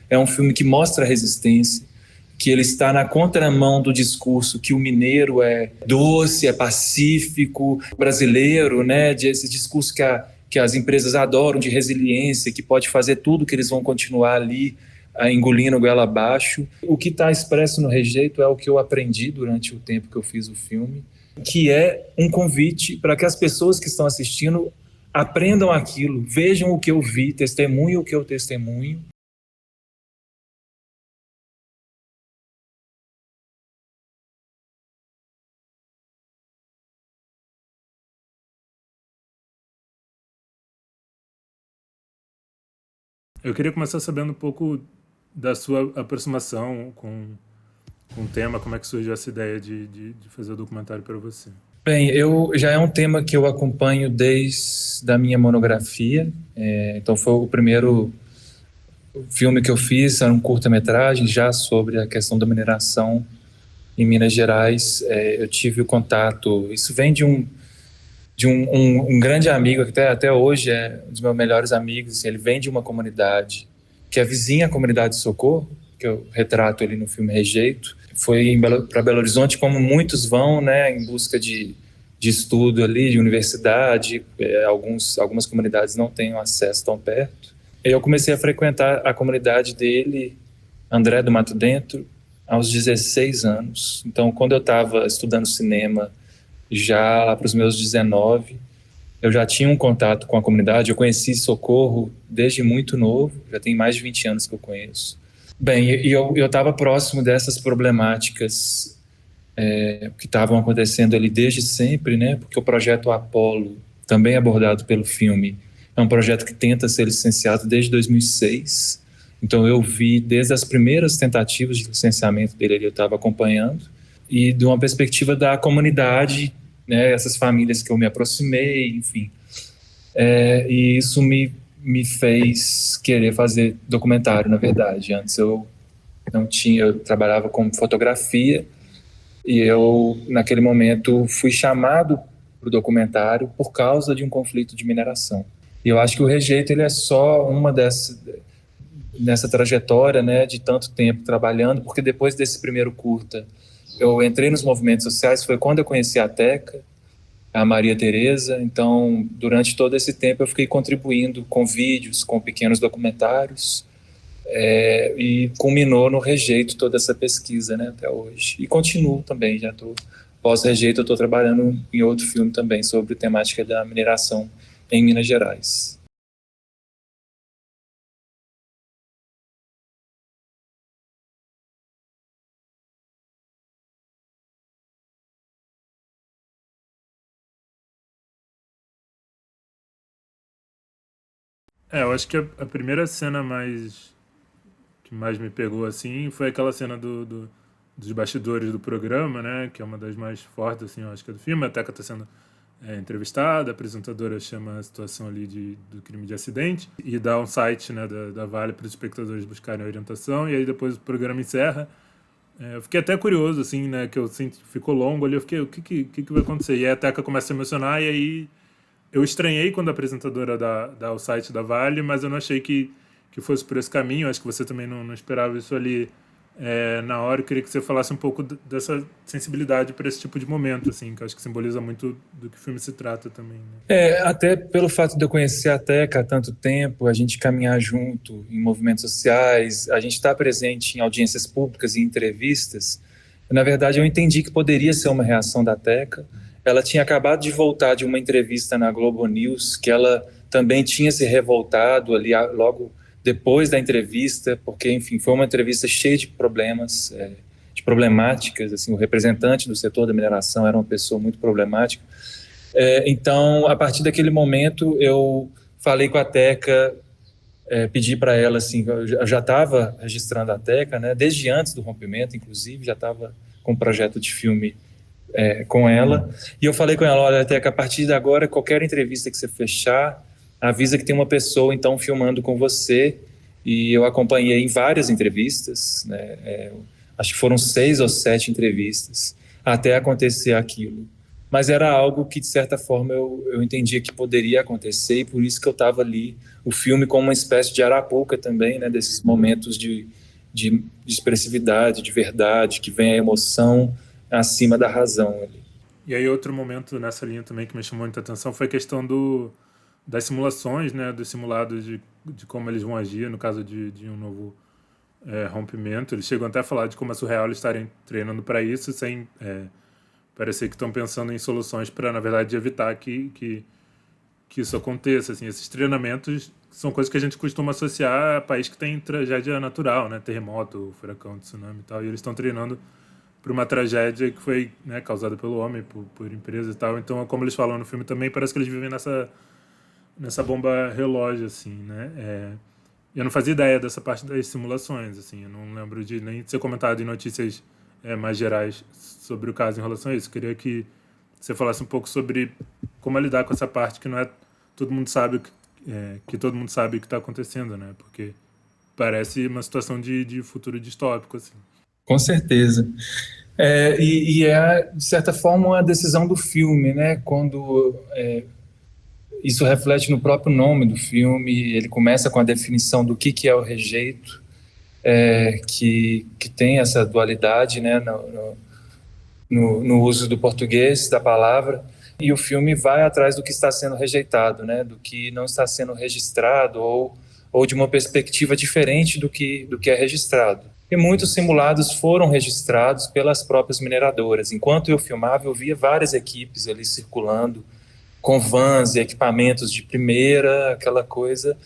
É um filme que mostra a resistência, que ele está na contramão do discurso que o mineiro é doce, é pacífico, brasileiro, né? Esse discurso que as empresas adoram, de resiliência, que pode fazer tudo que eles vão continuar ali engolindo goela abaixo. O que está expresso no Rejeito é o que eu aprendi durante o tempo que eu fiz o filme, que é um convite para que as pessoas que estão assistindo aprendam aquilo, vejam o que eu vi, testemunhem o que eu testemunho. Eu queria começar sabendo um pouco da sua aproximação com o tema, como é que surgiu essa ideia de fazer o documentário para você? Bem, já é um tema que eu acompanho desde a minha monografia. Então foi o primeiro filme que eu fiz, era um curta-metragem já sobre a questão da mineração em Minas Gerais. Eu tive o contato, isso vem de um grande amigo, que até hoje é um dos meus melhores amigos. Ele vem de uma comunidade que é vizinha à comunidade de Socorro, que eu retrato ali no filme Rejeito. Foi para Belo Horizonte, como muitos vão, né, em busca de estudo ali, de universidade. Algumas comunidades não têm acesso tão perto. E eu comecei a frequentar a comunidade dele, André do Mato Dentro, aos 16 anos. Então, quando eu estava estudando cinema, já lá para os meus 19, eu já tinha um contato com a comunidade. Eu conheci Socorro desde muito novo, já tem mais de 20 anos que eu conheço. Bem, e eu estava próximo dessas problemáticas que estavam acontecendo ali desde sempre, né? Porque o projeto Apollo, também abordado pelo filme, é um projeto que tenta ser licenciado desde 2006. Então eu vi desde as primeiras tentativas de licenciamento dele, eu estava acompanhando, e de uma perspectiva da comunidade, né? Essas famílias que eu me aproximei, enfim. E isso me fez querer fazer documentário, na verdade. Antes eu não tinha, eu trabalhava com fotografia, e eu, naquele momento, fui chamado para o documentário por causa de um conflito de mineração. E eu acho que o Rejeito, ele é só uma nessa trajetória, né, de tanto tempo trabalhando, porque depois desse primeiro curta, eu entrei nos movimentos sociais. Foi quando eu conheci a Teca, a Maria Tereza. Então, durante todo esse tempo, eu fiquei contribuindo com vídeos, com pequenos documentários, e culminou no Rejeito toda essa pesquisa, né, até hoje. E continuo também, já estou pós-Rejeito, eu estou trabalhando em outro filme também sobre temática da mineração em Minas Gerais. Eu acho que a primeira cena que mais me pegou assim foi aquela cena dos bastidores do programa, né? Que é uma das mais fortes, assim, eu acho que é do filme. A Teca está sendo entrevistada, a apresentadora chama a situação ali do crime de acidente e dá um site, né, da Vale para os espectadores buscarem orientação, e aí depois o programa encerra. Eu fiquei até curioso, assim, né, que eu sinto ficou longo ali, eu fiquei, o que vai acontecer? E aí a Teca começa a emocionar, e aí eu estranhei quando a apresentadora dá o site da Vale, mas eu não achei que fosse por esse caminho. Acho que você também não esperava isso ali na hora. Eu queria que você falasse um pouco dessa sensibilidade para esse tipo de momento, assim, que eu acho que simboliza muito do que o filme se trata também, né? Até pelo fato de eu conhecer a Teca há tanto tempo, a gente caminhar junto em movimentos sociais, a gente estar presente em audiências públicas e entrevistas. Na verdade, eu entendi que poderia ser uma reação da Teca. Ela tinha acabado de voltar de uma entrevista na Globo News, que ela também tinha se revoltado ali logo depois da entrevista, porque, enfim, foi uma entrevista cheia de problemas, de problemáticas. Assim, o representante do setor da mineração era uma pessoa muito problemática. Então, a partir daquele momento, eu falei com a Teca, pedi para ela, assim, eu já estava registrando a Teca, né, desde antes do rompimento, inclusive, já estava com um projeto de filme com ela, e eu falei com ela: olha, Teca, a partir de agora, qualquer entrevista que você fechar, avisa que tem uma pessoa, então, filmando com você. E eu acompanhei em várias entrevistas, né, acho que foram 6 ou 7 entrevistas, até acontecer aquilo. mas era algo que, de certa forma, eu entendia que poderia acontecer, e por isso que eu estava ali, o filme como uma espécie de Arapuca também, né, desses momentos de expressividade, de verdade, que vem a emoção acima da razão ali. E aí outro momento nessa linha também que me chamou muita atenção foi a questão das simulações, né, dos simulados de como eles vão agir no caso de um novo rompimento. Eles chegam até a falar de como é surreal eles estarem treinando para isso sem parecer que estão pensando em soluções para, na verdade, evitar que isso aconteça. Assim, esses treinamentos são coisas que a gente costuma associar a país que tem tragédia natural, né, terremoto, furacão, tsunami e tal, e eles estão treinando para uma tragédia que foi, né, causada pelo homem, por empresas e tal. Então, como eles falam no filme também, parece que eles vivem nessa bomba relógio, assim, né? Eu não fazia ideia dessa parte das simulações, assim, eu não lembro de nem ser comentado em notícias mais gerais sobre o caso em relação a isso. Queria que você falasse um pouco sobre como é lidar com essa parte que não é todo mundo sabe que todo mundo sabe o que está acontecendo, né? Porque parece uma situação de futuro distópico, assim. Com certeza. E é, de certa forma, uma decisão do filme, né? Quando isso reflete no próprio nome do filme, ele começa com a definição do que é o rejeito, que tem essa dualidade, né? No uso do português, da palavra, e o filme vai atrás do que está sendo rejeitado, né? Do que não está sendo registrado, ou de uma perspectiva diferente do que é registrado. E muitos simulados foram registrados pelas próprias mineradoras. Enquanto eu filmava, eu via várias equipes ali circulando, com vans e equipamentos de primeira, aquela coisa,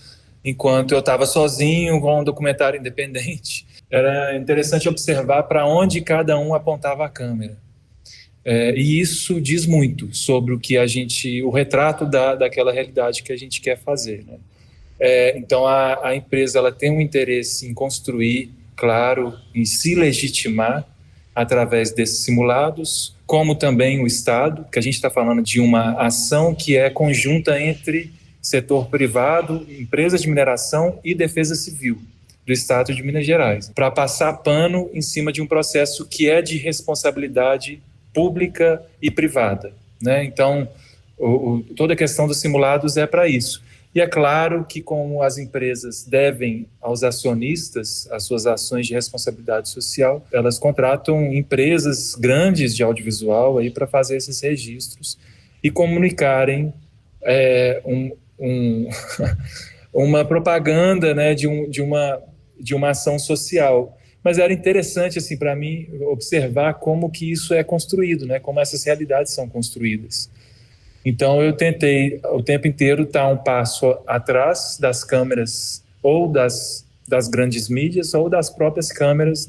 enquanto eu estava sozinho com um documentário independente. Era interessante observar para onde cada um apontava a câmera. E isso diz muito sobre o retrato daquela realidade que a gente quer fazer, né? Então a empresa ela tem um interesse em construir, claro, em se legitimar através desses simulados, como também o Estado, que a gente está falando de uma ação que é conjunta entre setor privado, empresas de mineração e defesa civil do Estado de Minas Gerais, para passar pano em cima de um processo que é de responsabilidade pública e privada, né? Então, toda a questão dos simulados é para isso. E é claro que, como as empresas devem aos acionistas as suas ações de responsabilidade social, elas contratam empresas grandes de audiovisual aí para fazer esses registros e comunicarem uma propaganda, né, de uma ação social. Mas era interessante, assim, para mim, observar como que isso é construído, né, como essas realidades são construídas. Então, eu tentei o tempo inteiro estar um passo atrás das câmeras ou das grandes mídias ou das próprias câmeras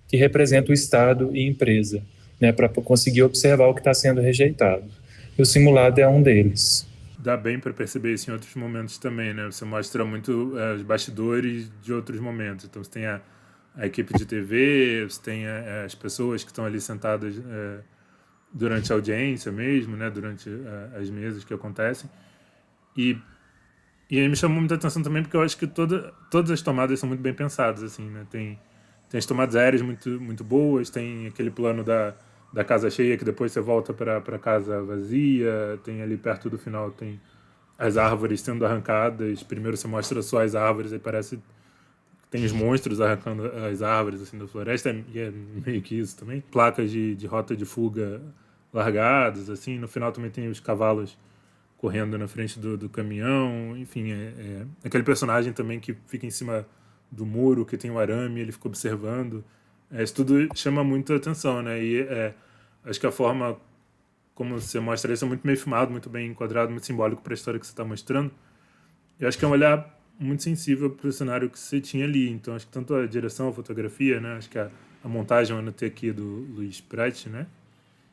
que representam o Estado e empresa, né, para conseguir observar o que está sendo rejeitado. E o simulado é um deles. Dá bem para perceber isso em outros momentos também, né? Você mostra muito os bastidores de outros momentos. Então, você tem a equipe de TV, você tem as pessoas que estão ali sentadas durante a audiência mesmo, né? Durante as mesas que acontecem. E aí me chamou muita atenção também porque eu acho que todas as tomadas são muito bem pensadas, assim, né? Tem as tomadas aéreas muito, muito boas, tem aquele plano da casa cheia que depois você volta para a casa vazia, tem ali perto do final, tem as árvores sendo arrancadas. Primeiro você mostra só as árvores, aí parece que tem os monstros arrancando as árvores assim da floresta, e é meio que isso também. Placas de rota de fuga largadas, assim. No final também tem os cavalos correndo na frente do caminhão. Enfim, aquele personagem também que fica em cima do muro, que tem o arame, ele fica observando. Isso tudo chama muita atenção, né? E acho que a forma como você mostra isso é muito bem filmado, muito bem enquadrado, muito simbólico para a história que você está mostrando. Eu acho que é um olhar muito sensível para o cenário que você tinha ali. Então, acho que tanto a direção, a fotografia, né? Acho que a montagem, o NT aqui do Luiz Pratt, né?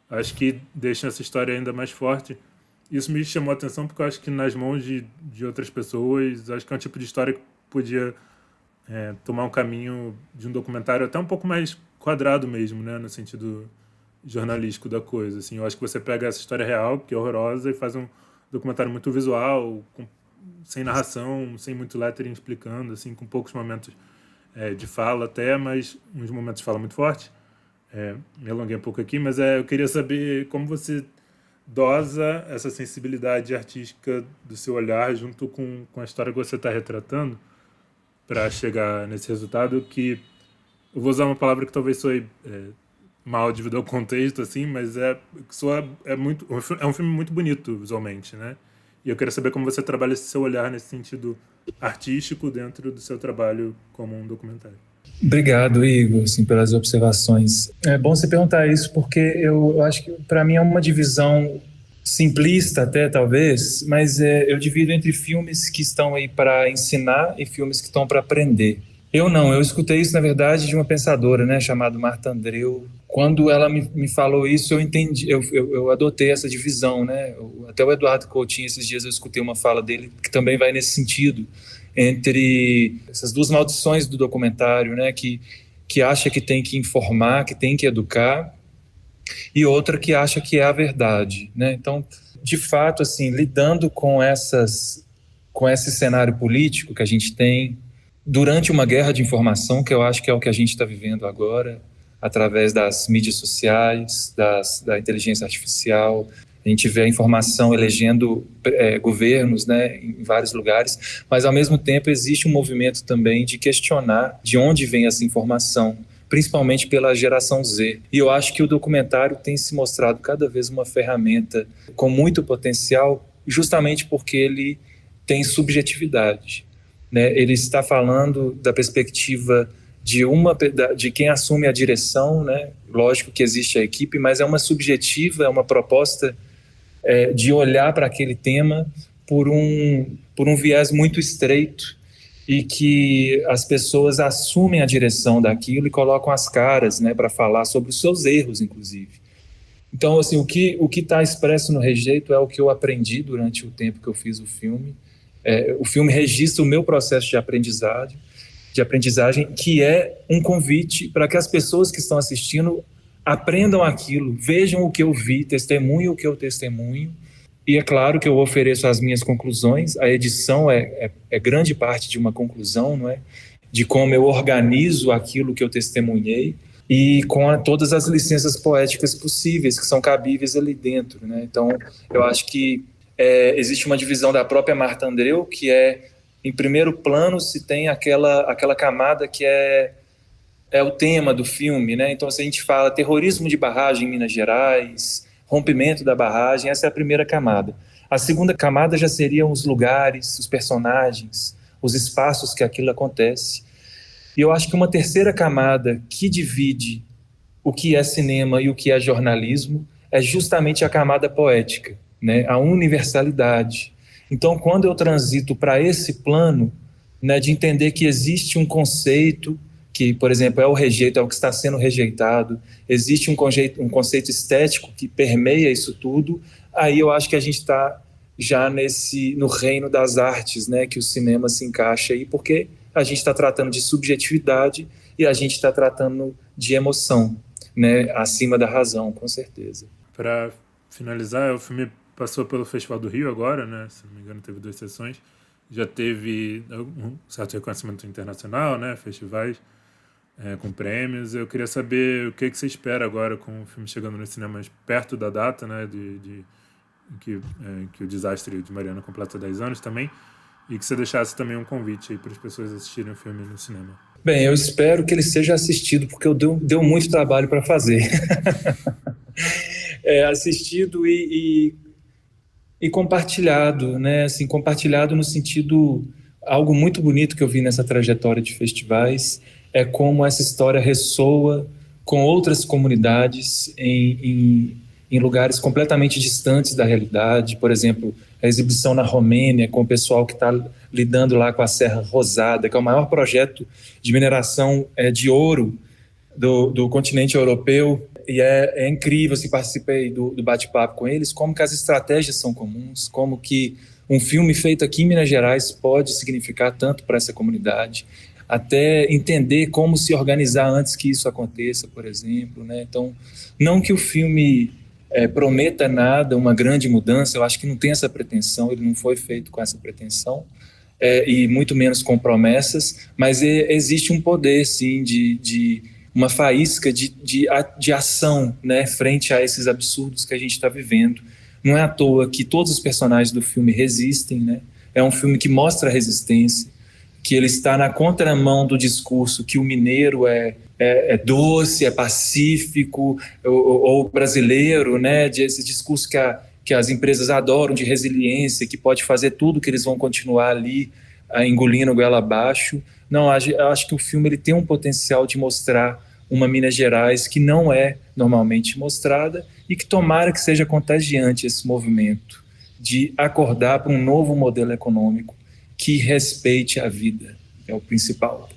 Acho que deixa essa história ainda mais forte. Isso me chamou a atenção porque eu acho que nas mãos de outras pessoas, acho que é um tipo de história que podia tomar um caminho de um documentário até um pouco mais quadrado mesmo, né? No sentido jornalístico da coisa. Assim, eu acho que você pega essa história real, que é horrorosa, e faz um documentário muito visual, sem narração, sem muito lettering explicando, assim, com poucos momentos de fala até, mas uns momentos de fala muito forte. Me alonguei um pouco aqui, mas eu queria saber como você dosa essa sensibilidade artística do seu olhar junto com a história que você está retratando para chegar nesse resultado que eu vou usar uma palavra que talvez soe mal devido ao contexto, assim, mas é um filme muito bonito visualmente, né? E eu queria saber como você trabalha esse seu olhar nesse sentido artístico dentro do seu trabalho como um documentário. Obrigado, Igor, assim, pelas observações. É bom você perguntar isso porque eu acho que para mim é uma divisão simplista até, talvez, mas eu divido entre filmes que estão aí para ensinar e filmes que estão para aprender. Eu escutei isso, na verdade, de uma pensadora, né, chamada Marta Andreu. Quando ela me falou isso, eu entendi, eu adotei essa divisão, né? Até o Eduardo Coutinho, esses dias eu escutei uma fala dele que também vai nesse sentido, entre essas duas maldições do documentário, né, que acha que tem que informar, que tem que educar, e outra que acha que é a verdade, né? Então, de fato, assim, lidando com esse cenário político que a gente tem durante uma guerra de informação, que eu acho que é o que a gente está vivendo agora, através das mídias sociais, da inteligência artificial. A gente vê a informação elegendo governos, né, em vários lugares, mas ao mesmo tempo existe um movimento também de questionar de onde vem essa informação, principalmente pela geração Z. E eu acho que o documentário tem se mostrado cada vez uma ferramenta com muito potencial, justamente porque ele tem subjetividade, né? Ele está falando da perspectiva de quem assume a direção, né? Lógico que existe a equipe, mas é uma subjetiva, é uma proposta de olhar para aquele tema por um viés muito estreito e que as pessoas assumem a direção daquilo e colocam as caras, né, para falar sobre os seus erros, inclusive. Então, assim, o que está expresso no Rejeito é o que eu aprendi durante o tempo que eu fiz o filme. O filme registra o meu processo de aprendizagem, que é um convite para que as pessoas que estão assistindo aprendam aquilo, vejam o que eu vi, testemunhem o que eu testemunho. E é claro que eu ofereço as minhas conclusões. A edição é grande parte de uma conclusão, não é? De como eu organizo aquilo que eu testemunhei e com todas as licenças poéticas possíveis que são cabíveis ali dentro, né? Então, eu acho que existe uma divisão da própria Marta Andreu, que em primeiro plano se tem aquela camada que é o tema do filme, né? Então, se a gente fala terrorismo de barragem em Minas Gerais, rompimento da barragem, essa é a primeira camada. A segunda camada já seriam os lugares, os personagens, os espaços que aquilo acontece. E eu acho que uma terceira camada que divide o que é cinema e o que é jornalismo é justamente a camada poética, né? A universalidade. Então, quando eu transito para esse plano, né, de entender que existe um conceito que, por exemplo, é o rejeito, é o que está sendo rejeitado, existe um conceito estético que permeia isso tudo, aí eu acho que a gente está já no reino das artes, né, que o cinema se encaixa aí, porque a gente está tratando de subjetividade e a gente está tratando de emoção, né, acima da razão, com certeza. Para finalizar, o filme passou pelo Festival do Rio agora, né, se não me engano teve 2 sessões, já teve um certo reconhecimento internacional, né, festivais, com prêmios. Eu queria saber o que você espera agora com o filme chegando nos cinemas perto da data, né, que o Desastre de Mariana completa 10 anos também, e que você deixasse também um convite aí para as pessoas assistirem o filme no cinema. Bem, eu espero que ele seja assistido, porque deu muito trabalho para fazer. Assistido e compartilhado, né? Assim, compartilhado no sentido, algo muito bonito que eu vi nessa trajetória de festivais é como essa história ressoa com outras comunidades em lugares completamente distantes da realidade. Por exemplo, a exibição na Romênia com o pessoal que está lidando lá com a Serra Rosada, que é o maior projeto de mineração de ouro do continente europeu. E é incrível, assim, participei do bate-papo com eles, como que as estratégias são comuns, como que um filme feito aqui em Minas Gerais pode significar tanto para essa comunidade, até entender como se organizar antes que isso aconteça, por exemplo, né? Então, não que o filme prometa nada, uma grande mudança, eu acho que não tem essa pretensão, ele não foi feito com essa pretensão, e muito menos com promessas, mas existe um poder, sim, de uma faísca de ação, né, frente a esses absurdos que a gente está vivendo. Não é à toa que todos os personagens do filme resistem, né? É um filme que mostra a resistência, que ele está na contramão do discurso que o mineiro é doce, é pacífico, ou brasileiro, né? Esse discurso que as empresas adoram, de resiliência, que pode fazer tudo, que eles vão continuar ali engolindo goela abaixo. Não, eu acho que o filme ele tem um potencial de mostrar uma Minas Gerais que não é normalmente mostrada e que tomara que seja contagiante esse movimento de acordar para um novo modelo econômico que respeite a vida, é o principal.